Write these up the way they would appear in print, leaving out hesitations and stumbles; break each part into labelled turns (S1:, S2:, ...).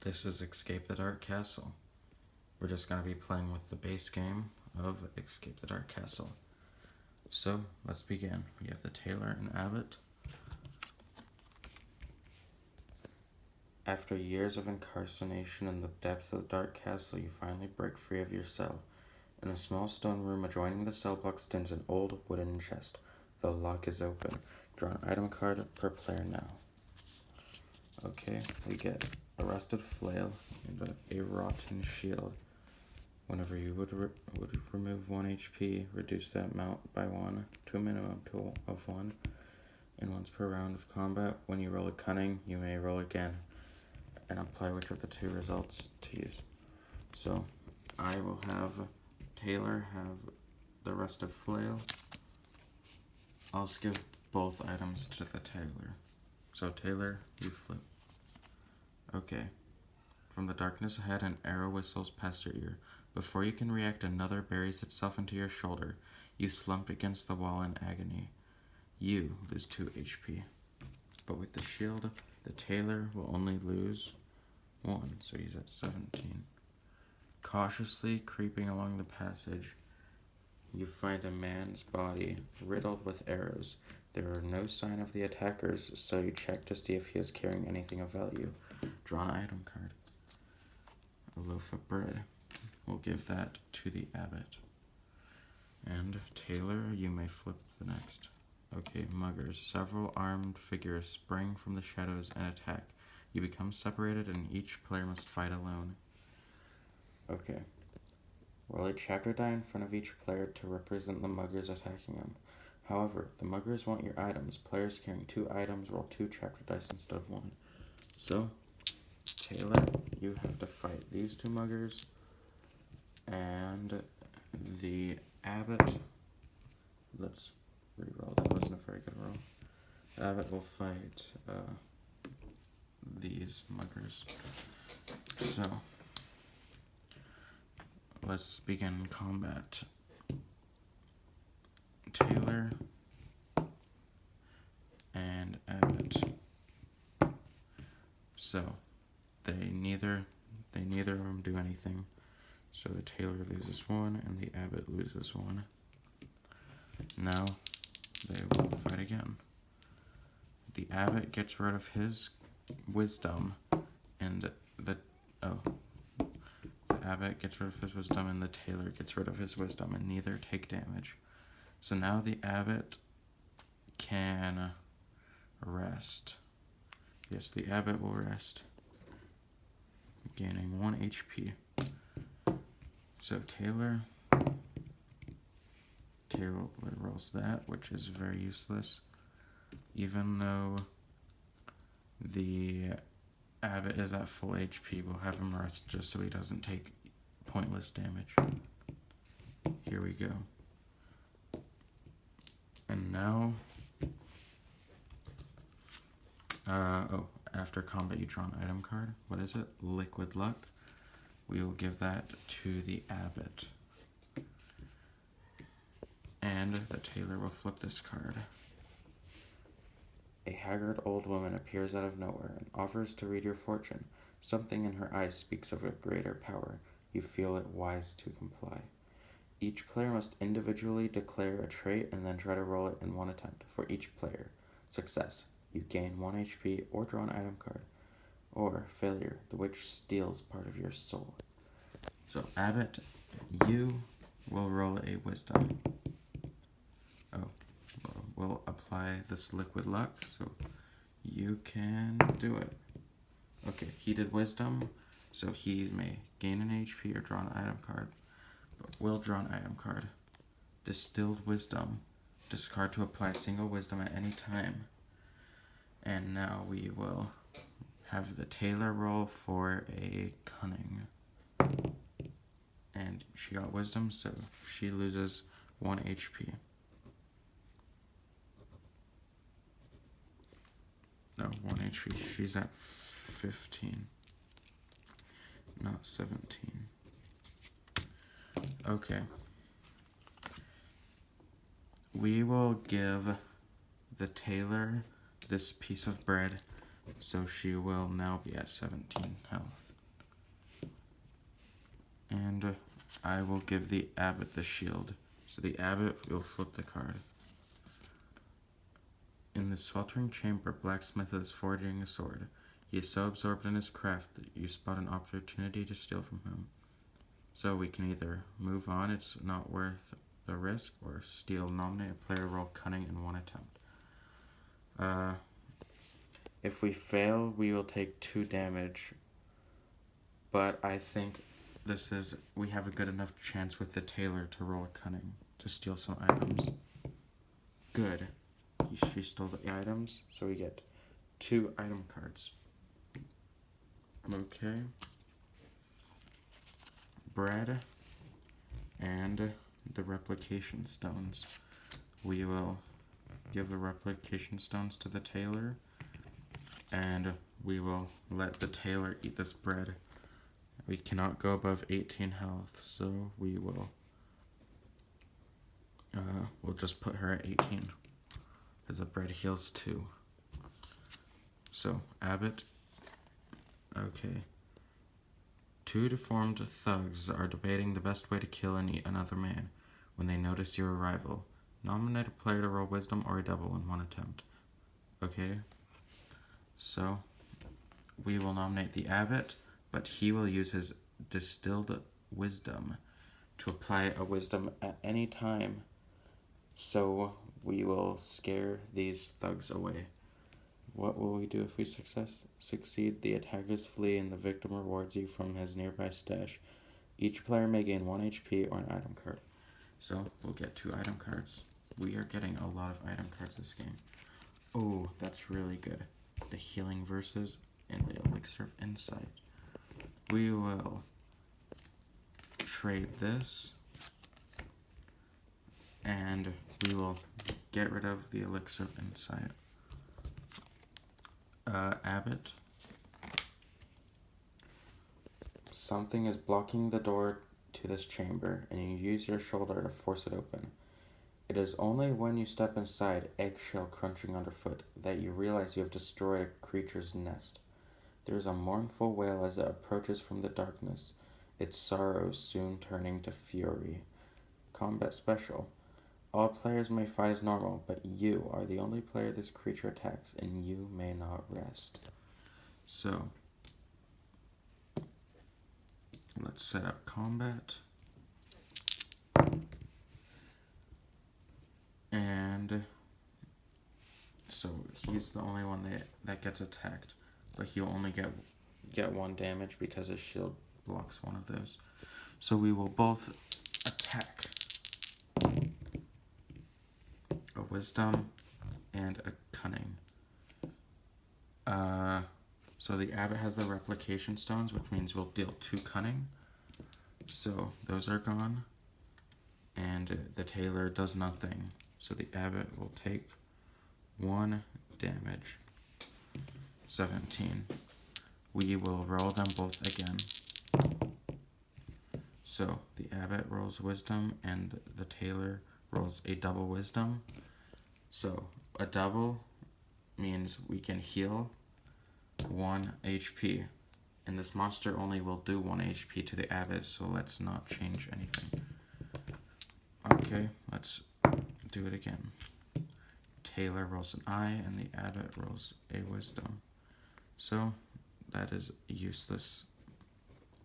S1: This is Escape the Dark Castle. We're just going to be playing with the base game of Escape the Dark Castle. So, let's begin. We have the tailor and abbot. After years of incarceration in the depths of the Dark Castle, you finally break free of your cell. In a small stone room adjoining the cell block stands an old wooden chest. The lock is open. Draw an item card per player now. Okay, we get a rusted flail and a rotten shield. Whenever you would remove 1 HP, reduce that amount by 1 to a minimum of 1. And once per round of combat, when you roll a cunning, you may roll again and apply which of the two results to use. So, I will have Tailor have the rusted flail. I'll give both items to the tailor. So, Tailor, you flip. Okay. From the darkness ahead, an arrow whistles past your ear. Before you can react, another buries itself into your shoulder. You slump against the wall in agony. You lose 2 HP. But with the shield, the tailor will only lose 1, so he's at 17. Cautiously creeping along the passage, you find a man's body riddled with arrows. There are no sign of the attackers, so you check to see if he is carrying anything of value. Draw an item card. A loaf of bread. We'll give that to the abbot. And tailor, you may flip the next. Okay, muggers. Several armed figures spring from the shadows and attack. You become separated and each player must fight alone. Okay. Roll a chapter die in front of each player to represent the muggers attacking them. However, the muggers want your items. Players carrying 2 items roll 2 chapter dice instead of 1. So, Tailor, you have to fight these 2 muggers, and the abbot, let's reroll, that wasn't a very good roll. The abbot will fight these muggers. So, let's begin combat. Tailor and abbot. So, they neither of them do anything. So the tailor loses 1 and the abbot loses 1. Now they will fight again. The abbot gets rid of his wisdom, and the abbot gets rid of his wisdom, and the tailor gets rid of his wisdom, and neither take damage. So now the abbot can rest. Yes, the abbot will rest, gaining 1 HP. So Tailor rolls that, which is very useless, even though the abbot is at full HP. We'll have him rest just so he doesn't take pointless damage. Here we go. And now, after combat you draw an item card. What is it? Liquid Luck. We will give that to the abbot. And the tailor will flip this card. A haggard old woman appears out of nowhere and offers to read your fortune. Something in her eyes speaks of a greater power. You feel it wise to comply. Each player must individually declare a trait and then try to roll it in 1 attempt. For each player, success, you gain 1 HP or draw an item card. Or failure, the witch steals part of your soul. So abbot, you will roll a wisdom. We'll apply this liquid luck, so you can do it. Okay, he did wisdom, so he may gain an HP or draw an item card. But we'll draw an item card. Distilled wisdom. Discard to apply a single wisdom at any time. And now we will have the tailor roll for a cunning. And she got wisdom, so she loses 1 HP. No, 1 HP. She's at 15. Not 17. Okay. We will give the tailor this piece of bread, so she will now be at 17 health. And I will give the abbot the shield. So the abbot will flip the card. In the sweltering chamber, blacksmith is forging a sword. He is so absorbed in his craft that you spot an opportunity to steal from him. So we can either move on, it's not worth the risk, or steal. Nominate a player, roll cunning in one attempt. If we fail, we will take 2 damage. But I think we have a good enough chance with the tailor to roll a cunning to steal some items. Good. She stole the items, so we get 2 item cards. Okay. Bread and the replication stones. We will give the replication stones to the tailor, and we will let the tailor eat this bread. We cannot go above 18 health, so we will we'll just put her at 18 because the bread heals 2. So abbot. Okay. 2 deformed thugs are debating the best way to kill and eat another man. When they notice your arrival, nominate a player to roll wisdom or a double in one attempt. Okay. So we will nominate the abbot, but he will use his distilled wisdom to apply a wisdom at any time. So we will scare these thugs away. What will we do if we succeed? The attackers flee and the victim rewards you from his nearby stash. Each player may gain 1 HP or an item card. So we'll get 2 item cards. We are getting a lot of item cards this game. Oh, that's really good. The healing verses and the elixir of insight. We will trade this, and we will get rid of the elixir of insight. Abbot. Something is blocking the door to this chamber, and you use your shoulder to force it open. It is only when you step inside, eggshell crunching underfoot, that you realize you have destroyed a creature's nest. There is a mournful wail as it approaches from the darkness, its sorrow soon turning to fury. Combat special. All players may fight as normal, but you are the only player this creature attacks, and you may not rest. So, let's set up combat. And so he's the only one that gets attacked, but he'll only get 1 damage because his shield blocks one of those. So we will both attack. A wisdom and a cunning. So the abbot has the replication stones, which means we'll deal 2 cunning. So those are gone. And the tailor does nothing. So the abbot will take 1 damage. 17. We will roll them both again. So the abbot rolls wisdom and the tailor rolls a double wisdom. So a double means we can heal 1 HP. And this monster only will do 1 HP to the abbot, so let's not change anything. Okay, let's do it again. Tailor rolls an eye and the abbot rolls a wisdom. So that is useless.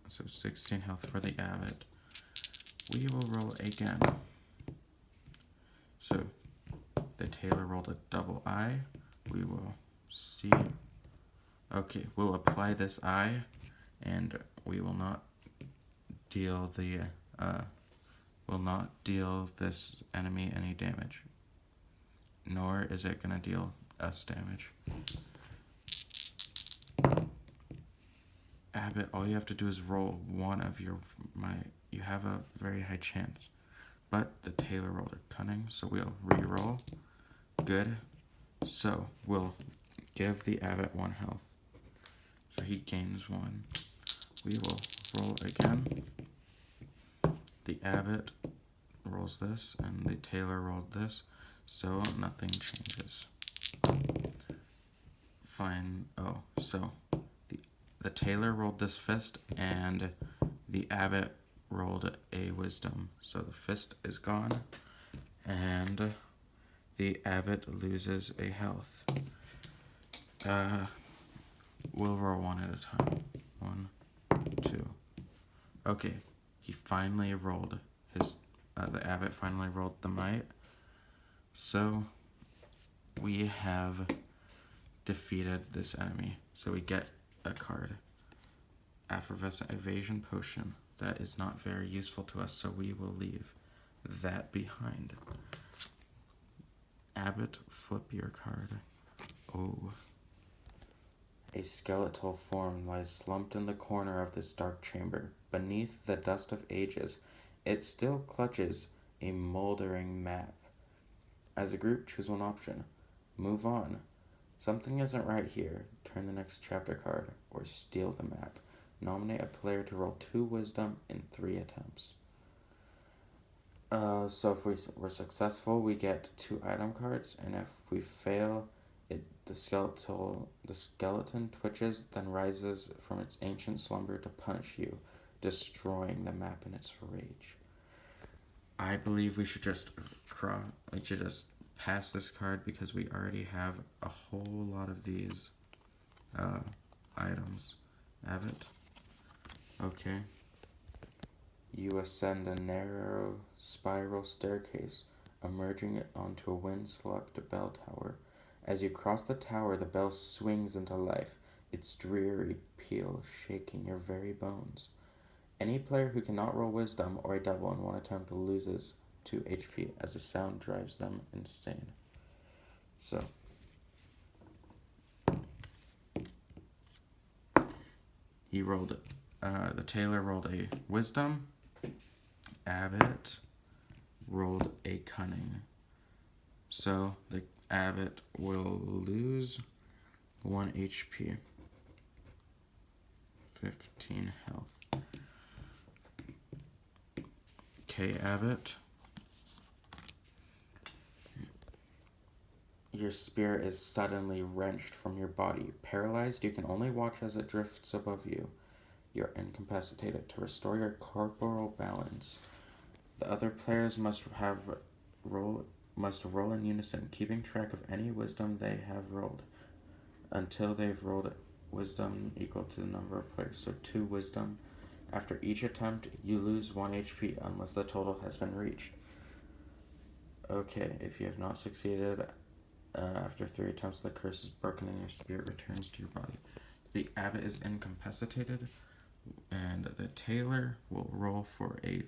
S1: So 16 health for the abbot. We will roll again. So the tailor rolled a double eye. We will see. Okay, we'll apply this eye, and we will not deal this enemy any damage. Nor is it gonna deal us damage. Abbot, all you have to do is roll 1 of you have a very high chance. But the tailor rolled a cunning, so we'll re-roll. Good. So we'll give the abbot 1 health. So he gains 1. We will roll again. The abbot rolls this, and the tailor rolled this, so nothing changes. Fine. Oh, so the tailor rolled this fist, and the abbot rolled a wisdom, so the fist is gone, and the abbot loses a health. We'll roll one at a time. 1, 2. Okay, he finally rolled his. The abbot finally rolled the might. So we have defeated this enemy. So we get a card. Effervescent Evasion Potion. That is not very useful to us, so we will leave that behind. Abbot, flip your card. Oh. A skeletal form lies slumped in the corner of this dark chamber. Beneath the dust of ages, it still clutches a moldering map. As a group, choose one option. Move on. Something isn't right here. Turn the next chapter card, or steal the map. Nominate a player to roll 2 wisdom in 3 attempts. So if we're successful, we get 2 item cards, and if we fail, the skeleton twitches, then rises from its ancient slumber to punish you, destroying the map in its rage. I believe we should just pass this card because we already have a whole lot of these items. Abbot. Okay. You ascend a narrow spiral staircase, emerging onto a wind-swept bell tower. As you cross the tower, the bell swings into life, its dreary peal shaking your very bones. Any player who cannot roll wisdom or a double in one attempt loses 2 HP as the sound drives them insane. So, he rolled it. The tailor rolled a wisdom. Abbot rolled a cunning. So the abbot will lose 1 HP. 15 health. Okay, Abbot. Your spirit is suddenly wrenched from your body. Paralyzed, you can only watch as it drifts above you. You're incapacitated. To restore your corporal balance, the other players must roll in unison, keeping track of any wisdom they have rolled until they've rolled wisdom equal to the number of players. So 2 wisdom. After each attempt, you lose 1 HP unless the total has been reached. Okay, if you have not succeeded after 3 attempts, the curse is broken and your spirit returns to your body. The abbot is incapacitated, and the tailor will roll for a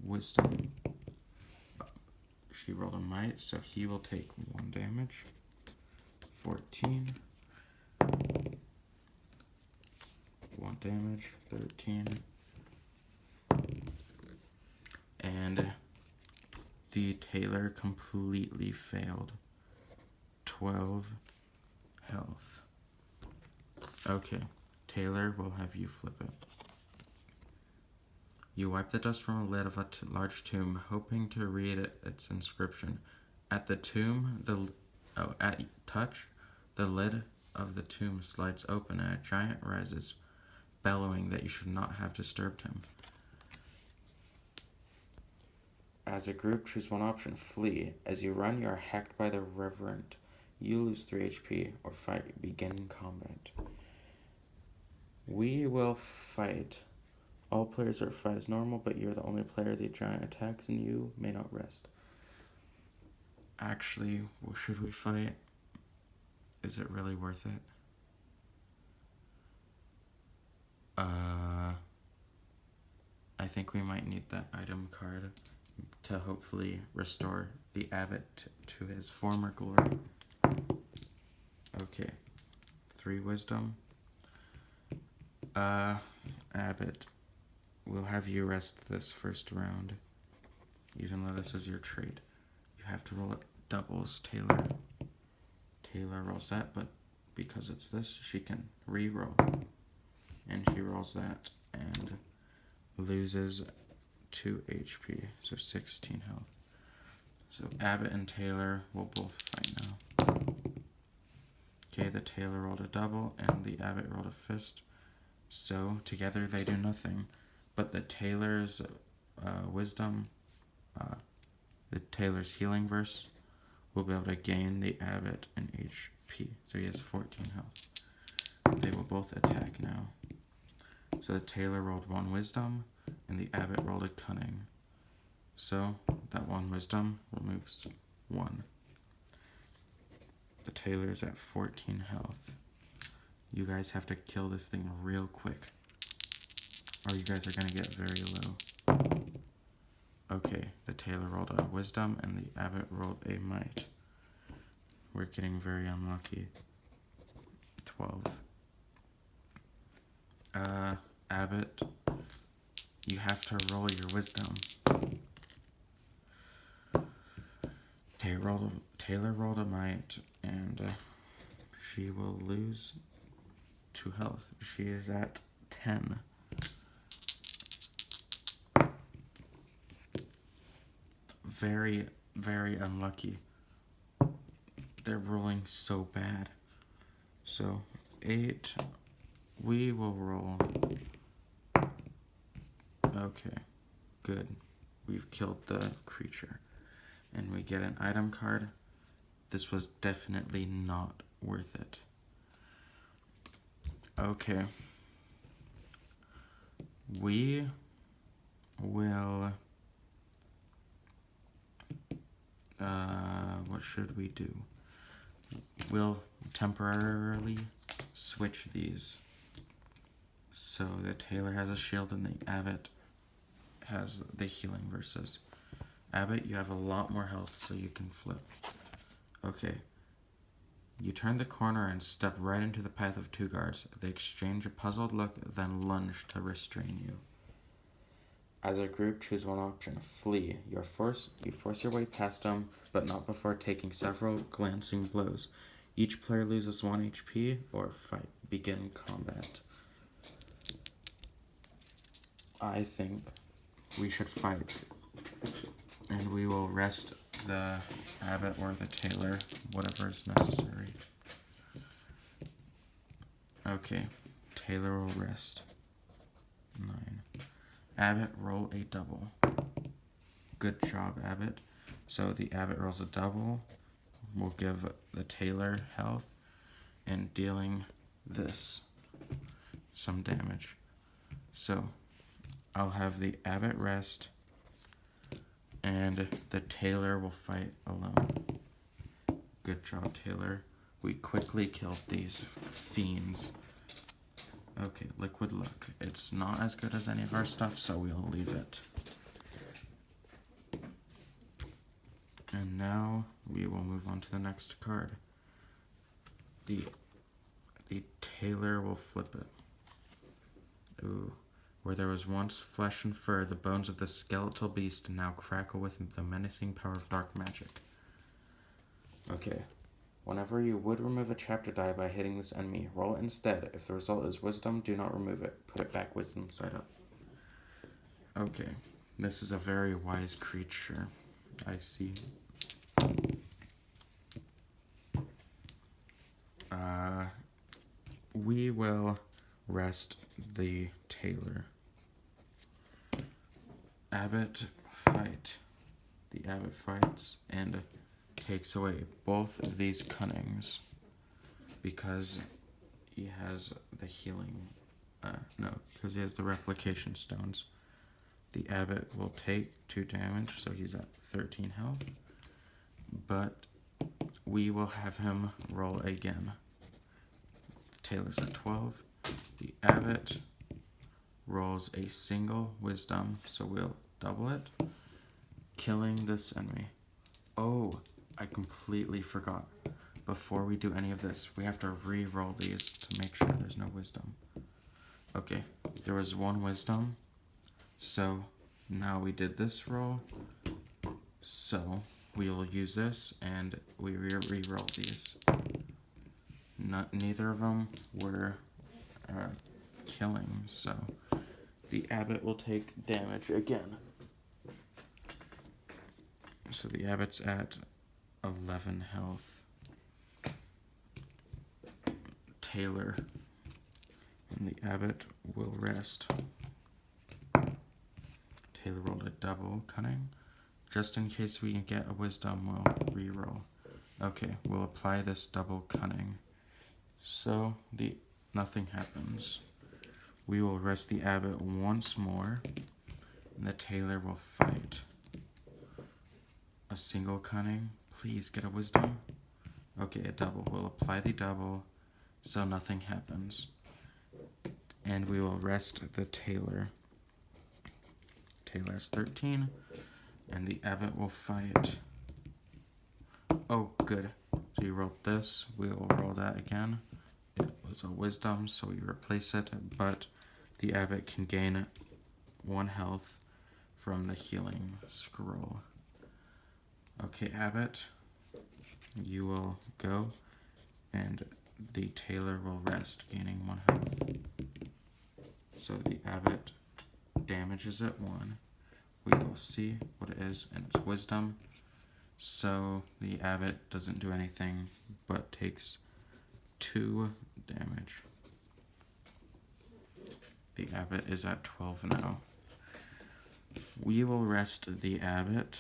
S1: wisdom. She rolled a might, so he will take 1 damage. 14. 1 damage. 13. And the tailor completely failed. 12 health. Okay, tailor, will have you flip it. You wipe the dust from a lid of a large tomb, hoping to read its inscription. At the tomb, at touch, the lid of the tomb slides open and a giant rises, bellowing that you should not have disturbed him. As a group, choose one option, flee. As you run, you are hacked by the reverend. You lose 3 HP or fight. Begin combat. We will fight. All players are fight as normal, but you're the only player the giant attacks and you may not rest. Actually, should we fight? Is it really worth it? I think we might need that item card to hopefully restore the abbot to his former glory. Okay, 3 wisdom. Abbot, we'll have you rest this first round, even though this is your trait. You have to roll it doubles, Tailor. Tailor rolls that, but because it's this, she can re-roll. And she rolls that and loses 2 HP, so 16 health. So Abbot and Tailor will both fight now. Okay, the Tailor rolled a double and the Abbot rolled a fist. So together they do nothing. but the tailor's wisdom, the tailor's healing verse, will be able to gain the abbot an HP. So he has 14 health. They will both attack now. So the tailor rolled 1 wisdom, and the abbot rolled a cunning. So that 1 wisdom removes 1. The tailor's at 14 health. You guys have to kill this thing real quick, or you guys are going to get very low. Okay, the tailor rolled a wisdom, and the abbot rolled a might. We're getting very unlucky. 12. Abbot, you have to roll your wisdom. Tailor rolled a might, and she will lose 2 health. She is at 10. Very, very unlucky. They're rolling so bad. So 8, we will roll. Okay, good. We've killed the creature. And we get an item card. This was definitely not worth it. Okay. We will... what should we do? We'll temporarily switch these. So the tailor has a shield and the abbot has the healing verses. Abbot, you have a lot more health, so you can flip. Okay. You turn the corner and step right into the path of 2 guards. They exchange a puzzled look, then lunge to restrain you. As a group, choose one option. Flee. You force your way past them, but not before taking several glancing blows. Each player loses 1 HP, or fight. Begin combat. I think we should fight. And we will rest the abbot or the tailor, whatever is necessary. Okay, tailor will rest. 9. Abbot, roll a double. Good job, abbot. So the abbot rolls a double. We'll give the tailor health and dealing this some damage. So I'll have the abbot rest and the tailor will fight alone. Good job, tailor. We quickly killed these fiends. Okay, liquid luck. It's not as good as any of our stuff, so we'll leave it. And now we will move on to the next card. The tailor will flip it. Ooh. Where there was once flesh and fur, the bones of the skeletal beast now crackle with the menacing power of dark magic. Okay. Whenever you would remove a chapter die by hitting this enemy, roll it instead. If the result is wisdom, do not remove it. Put it back wisdom side up. Okay. This is a very wise creature. I see. We will rest the tailor. Abbot, fight. The abbot fights and takes away both of these cunnings because he has the healing. Because he has the replication stones. The abbot will take 2 damage, so he's at 13 health. But we will have him roll again. Tailor's at 12. The abbot rolls a single wisdom, so we'll double it, killing this enemy. Oh, I completely forgot. Before we do any of this, we have to re-roll these to make sure there's no wisdom. Okay, there was 1 wisdom, so now we did this roll, so we will use this and we re-roll these. Neither of them were killing, so the abbot will take damage again. So the abbot's at 11 health. Tailor and the abbot will rest. Taylor rolled a double cunning. Just in case we get a wisdom, we'll reroll. Okay, we'll apply this double cunning. So nothing happens. We will rest the abbot once more, and the tailor will fight. A single cunning. Please get a wisdom. Okay, a double. We'll apply the double, so nothing happens. And we will rest the tailor. Tailor's 13, and the abbot will fight. Oh, good. So you rolled this. We will roll that again. It was a wisdom, so we replace it, but the abbot can gain 1 health from the healing scroll. Okay, abbot, you will go, and the tailor will rest, gaining 1 health. So the abbot damages it 1. We will see what it is, and it's wisdom. So the abbot doesn't do anything, but takes 2 damage. The abbot is at 12 now. We will rest the abbot.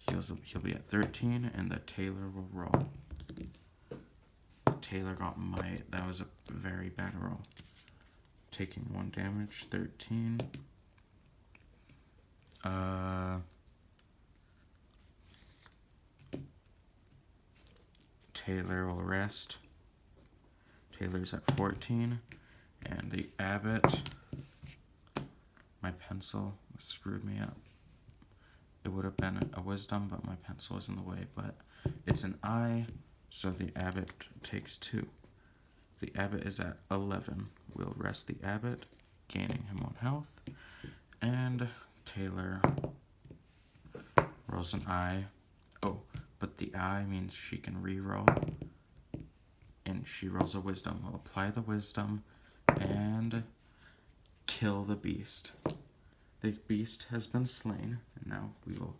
S1: He'll be at 13, and the tailor will roll. The tailor got might. That was a very bad roll. Taking 1 damage, 13. Tailor will rest. Tailor's at 14, and the abbot. My pencil screwed me up. It would have been a wisdom, but my pencil is in the way. But it's an I, so the abbot takes 2. The abbot is at 11. We'll rest the abbot, gaining him 1 health. And Taylor rolls an I. Oh, but the I means she can re-roll. And she rolls a wisdom. We'll apply the wisdom and kill the beast. The beast has been slain, and now we will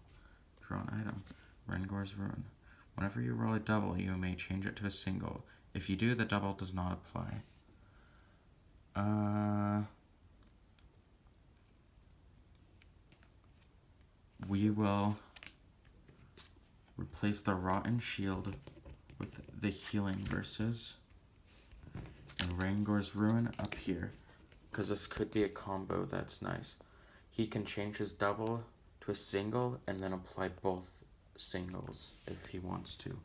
S1: draw an item. Rengor's Ruin. Whenever you roll a double, you may change it to a single. If you do, the double does not apply. We will replace the Rotten Shield with the Healing Verses and Rengor's Ruin up here, because this could be a combo that's nice. He can change his double to a single and then apply both singles if he wants to.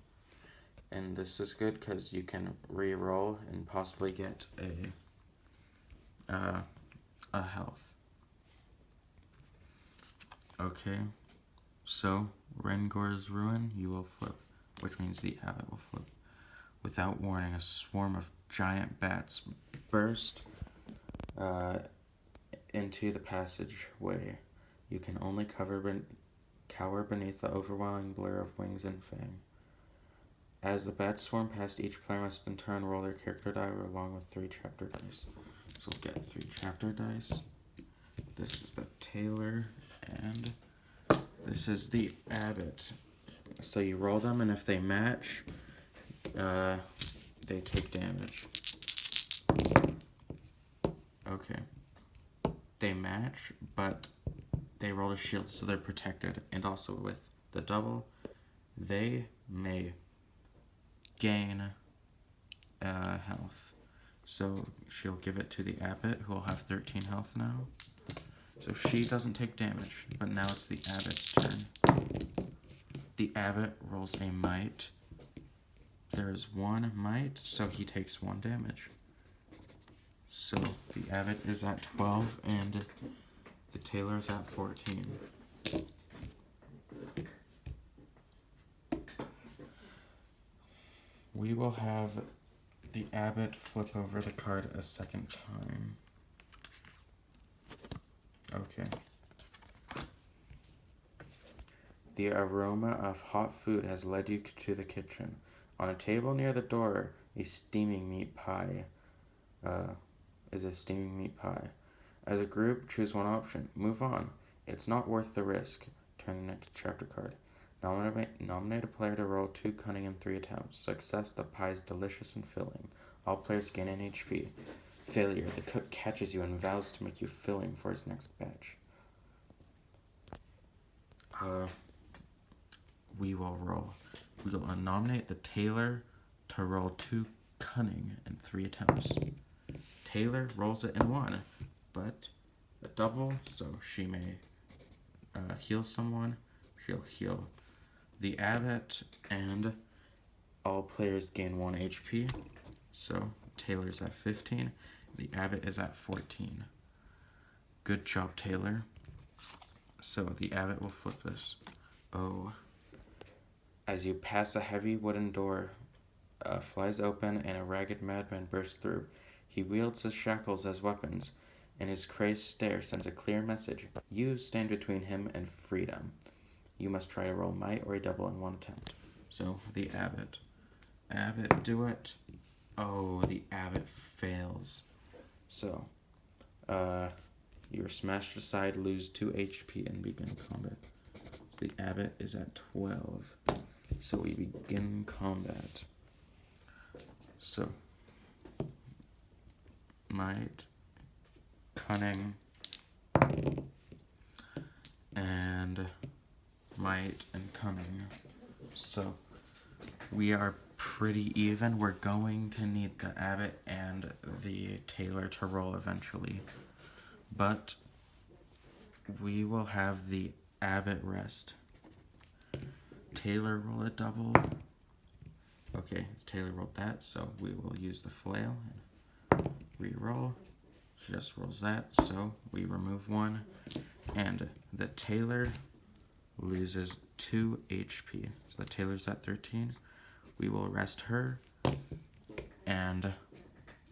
S1: And this is good because you can re-roll and possibly get a health. Okay, so Rengor's Ruin, you will flip, which means the abbot will flip. Without warning, a swarm of giant bats burst into the passageway. You can only cower beneath the overwhelming blur of wings and fang. As the bats swarm past, each player must in turn roll their character die along with 3 chapter dice. So we'll get 3 chapter dice. This is the tailor, and this is the abbot. So you roll them, and if they match, they take damage. Okay. They match, but they rolled a shield, so they're protected. And also with the double, they may gain health. So she'll give it to the abbot, who will have 13 health now. So she doesn't take damage, but now it's the abbot's turn. The abbot rolls a might. There is 1 might, so he takes 1 damage. So the abbot is at 12 and the tailor is at 14. We will have the abbot flip over the card a second time. Okay. The aroma of hot food has led you to the kitchen. On a table near the door, a steaming meat pie is a steaming meat pie. As a group, choose one option. Move on. It's not worth the risk. Turn the next chapter card. Nominate a player to roll 2 cunning in 3 attempts. Success, the pie is delicious and filling. All players gain an HP. Failure, the cook catches you and vows to make you filling for his next batch. We will nominate the tailor to roll 2 cunning in 3 attempts. Tailor rolls it in 1, but a double, so she may heal someone. She'll heal the abbot, and all players gain 1 HP. So Taylor's at 15, the abbot is at 14. Good job, Taylor. So the abbot will flip this. Oh. As you pass, a heavy wooden door flies open and a ragged madman bursts through. He wields his shackles as weapons, and his crazed stare sends a clear message. You stand between him and freedom. You must try to roll might or a double in 1 attempt. So the abbot. Abbot, do it. Oh, the abbot fails. So, you are smashed aside, lose 2 HP, and begin combat. The abbot is at 12. So we begin combat. So, might, cunning, and might and cunning. So we are pretty even. We're going to need the abbot and the tailor to roll eventually, but we will have the abbot rest. Tailor roll a double. Okay, Taylor rolled that, so we will use the flail and re-roll. She just rolls that, so we remove 1, and the Taylor loses 2 HP. So the Taylor's at 13. We will rest her, and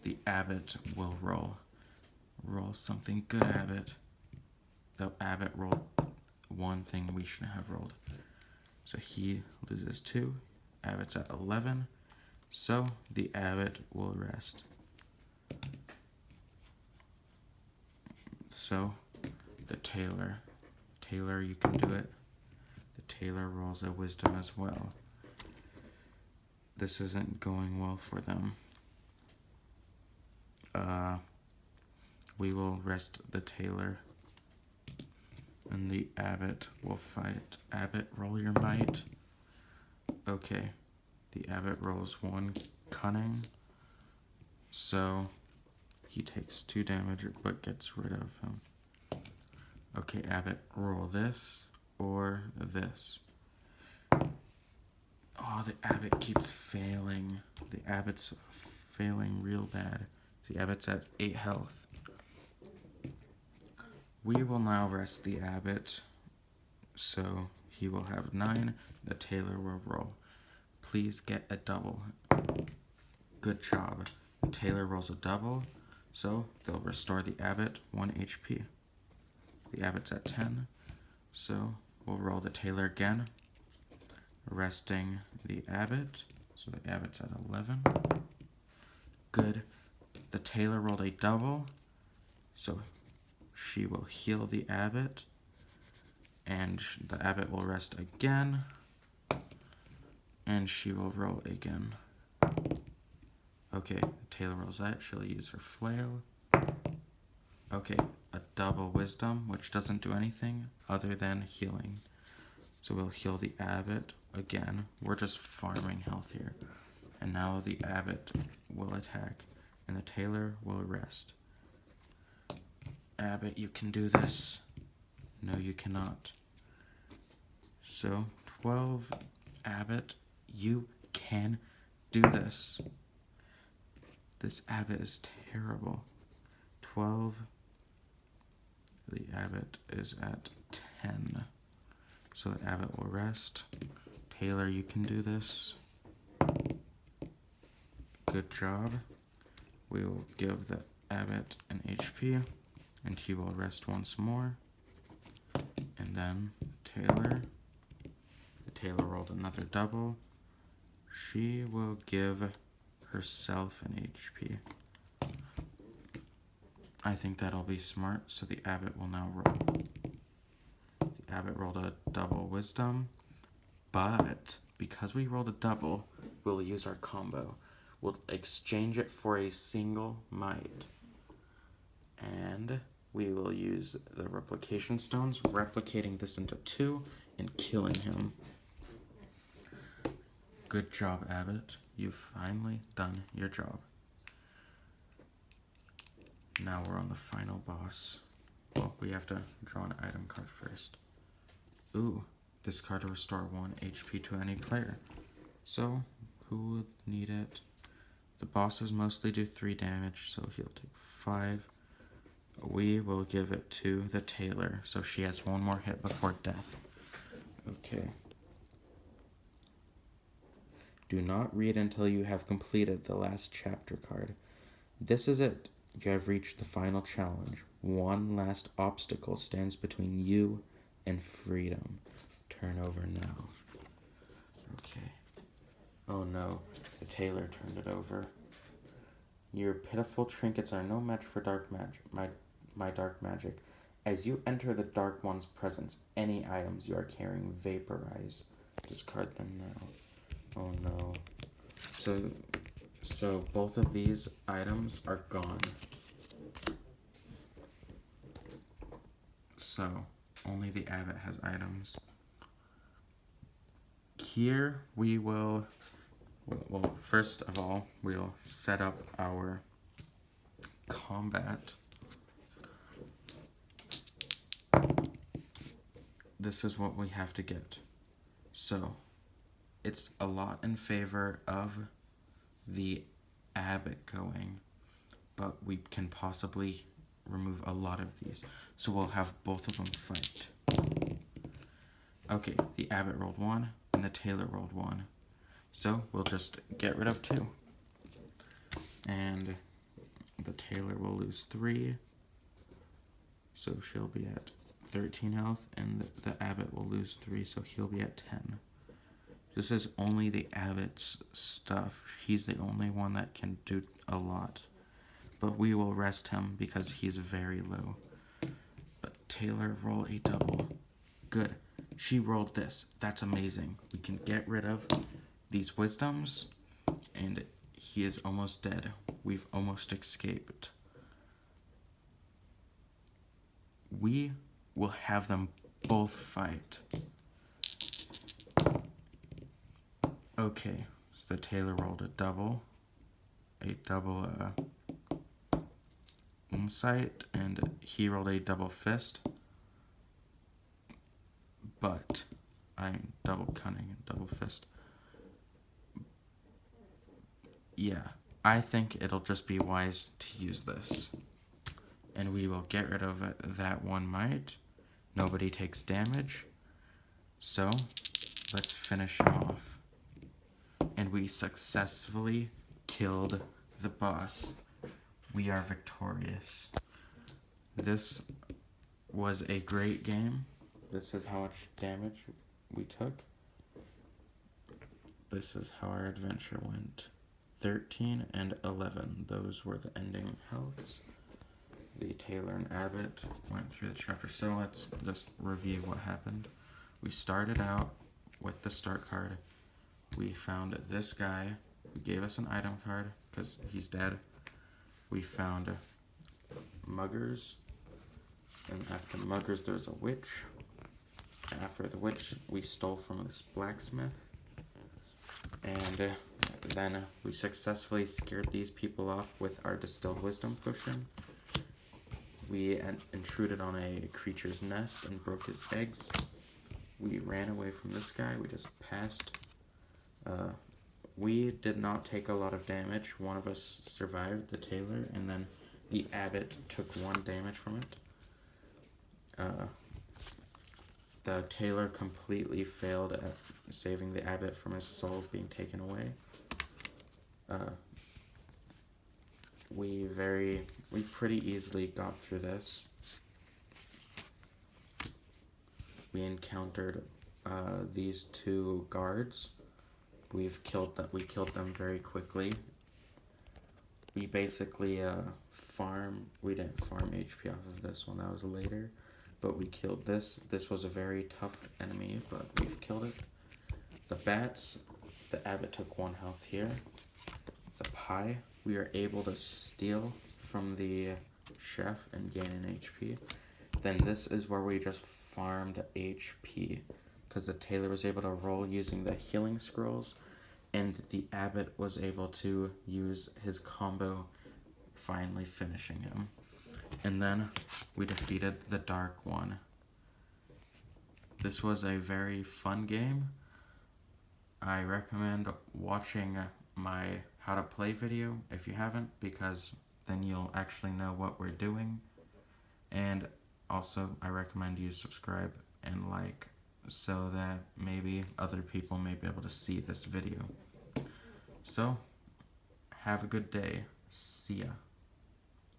S1: the abbot will roll. Roll something good, abbot. The abbot rolled 1 thing we shouldn't have rolled. So he loses 2. Abbot's at 11. So the abbot will rest. So the tailor. Tailor, you can do it. The tailor rolls a wisdom as well. This isn't going well for them. We will rest the tailor, and the abbot will fight. Abbot, roll your might. Okay, the abbot rolls 1 cunning, so he takes 2 damage but gets rid of him. Okay, abbot, roll this or this. Oh, the abbot keeps failing. The abbot's failing real bad. The abbot's at 8 health. We will now rest the abbot, so he will have 9. The tailor will roll. Please get a double. Good job. The tailor rolls a double, so they'll restore the abbot 1 HP. The abbot's at 10, so we'll roll the tailor again, resting the abbot, so the abbot's at 11. Good. The tailor rolled a double, so she will heal the abbot, and the abbot will rest again, and she will roll again. Okay, Taylor rolls that. She'll use her flail. Okay, a double wisdom, which doesn't do anything other than healing. So we'll heal the abbot again. We're just farming health here. And now the abbot will attack, and the tailor will rest. Abbot, you can do this. No, you cannot. So, 12, abbot, you can do this. This abbot is terrible. 12, the abbot is at 10. So the abbot will rest. Taylor, you can do this. Good job. We will give the abbot an HP, and he will rest once more. And then Taylor. The Taylor rolled another double. She will give herself an HP. I think that'll be smart, so the abbot will now roll. The abbot rolled a double wisdom, but because we rolled a double, we'll use our combo. We'll exchange it for a single might. And we will use the replication stones, replicating this into 2 and killing him. Good job, Abbot. You've finally done your job. Now we're on the final boss. Well, we have to draw an item card first. Ooh, discard to restore 1 HP to any player. So, who would need it? The bosses mostly do 3 damage, so he'll take 5. We will give it to the tailor, so she has 1 more hit before death. Okay. Do not read until you have completed the last chapter card. This is it. You have reached the final challenge. 1 last obstacle stands between you and freedom. Turn over now. Okay. Oh no, the tailor turned it over. Your pitiful trinkets are no match for dark magic. My dark magic. As you enter the Dark One's presence, any items you are carrying vaporize. Discard them now. Oh no. So both of these items are gone. So only the abbot has items. Here we will, well, first of all, we'll set up our combat. This is what we have to get. So it's a lot in favor of the abbot going, but we can possibly remove a lot of these. So we'll have both of them fight. Okay, the abbot rolled 1 and the tailor rolled 1. So we'll just get rid of 2. And the tailor will lose 3. So she'll be at 13 health, and the abbot will lose 3, so he'll be at 10. This is only the abbot's stuff. He's the only one that can do a lot. But we will rest him because he's very low. But tailor, roll a double. Good. She rolled this. That's amazing. We can get rid of these wisdoms, and he is almost dead. We've almost escaped. We will have them both fight. Okay, so the tailor rolled a double insight, and he rolled a double fist. But I'm double cunning and double fist. Yeah, I think it'll just be wise to use this. And we will get rid of that 1 might. Nobody takes damage. So, let's finish off. And we successfully killed the boss. We are victorious. This was a great game. This is how much damage we took. This is how our adventure went. 13 and 11. Those were the ending healths. The tailor and abbot went through the chapter. So let's just review what happened. We started out with the start card. We found this guy who gave us an item card because he's dead. We found muggers. And after muggers, there's a witch. After the witch, we stole from this blacksmith. And then we successfully scared these people off with our distilled wisdom potion. We intruded on a creature's nest and broke his eggs. We ran away from this guy. We just passed. We did not take a lot of damage. One of us survived, the tailor, and then the abbot took 1 damage from it. The tailor completely failed at saving the abbot from his soul being taken away. We pretty easily got through this. We encountered these 2 guards. We killed them very quickly. We basically we didn't farm HP off of this one, that was later. But we killed this. This was a very tough enemy, but we've killed it. The bats, the abbot took 1 health here. The pie, we are able to steal from the chef and gain an HP. Then this is where we just farmed HP, because the tailor was able to roll using the healing scrolls, and the abbot was able to use his combo, finally finishing him. And then we defeated the dark one. This was a very fun game. I recommend watching my how to play video if you haven't, because then you'll actually know what we're doing. And also I recommend you subscribe and like, so that maybe other people may be able to see this video. So have a good day. See ya.